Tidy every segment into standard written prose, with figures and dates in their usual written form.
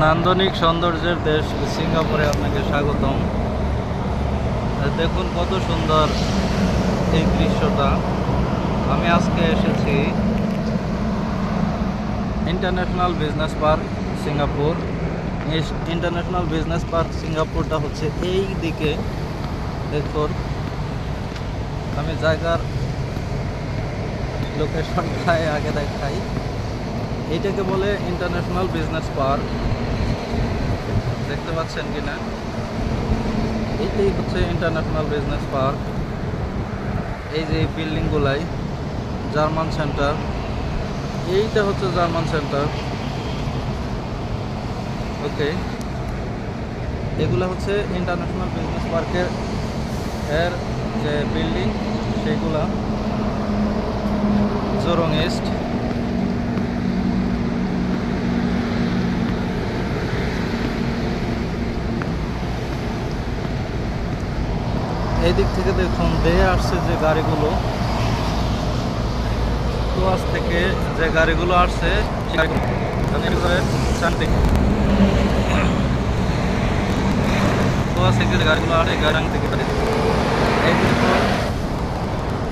নান্দনিক সৌন্দর্যের দেশ সিঙ্গাপুরে আপনাকে স্বাগতম। দেখুন কত সুন্দর এই দৃশ্যটা। আমি আজকে এসেছি international business park Singapore. International business park সিঙ্গাপুরটা হচ্ছে এই দিকে। দেখুন, আমি জায়গার লোকেশনটাই আগে দেখাই। এইটাকে বলে ইন্টারন্যাশনাল বিজনেস পার্ক। দেখতে পাচ্ছেন কিনা? এইটাই হচ্ছে ইন্টারন্যাশনাল বিজনেস পার্ক। এই যে বিল্ডিংগুলাই জার্মান সেন্টার, এইটা হচ্ছে জার্মান সেন্টার। ওকে, এগুলো হচ্ছে ইন্টারন্যাশনাল বিজনেস পার্কের যে বিল্ডিং, সেইগুলা জোরং ইস্ট। এই দিক থেকে দেখুন বেয়ে আসছে যে গাড়িগুলো, তোয়াজ থেকে যে গাড়িগুলো আসছে তোয়াজ থেকে যে গাড়িগুলো আসে গাড়ি থেকে এই দেখুন,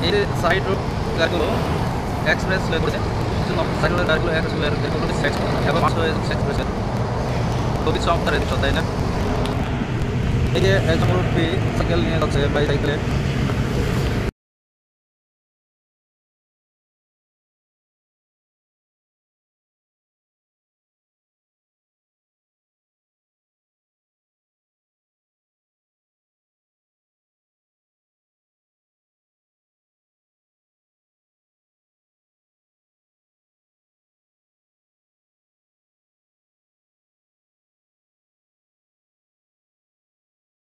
এই সাইড রোড গাড়িগুলো এক্সপ্রেস ওয়ে করেছে, গাড়িগুলো এক্সপ্রেস খুবই চমৎকার দৃশ্য, তাই না? এই যে একজন মুরব্বী সাইকেল নিয়ে যাচ্ছে, বাইসাইকেলে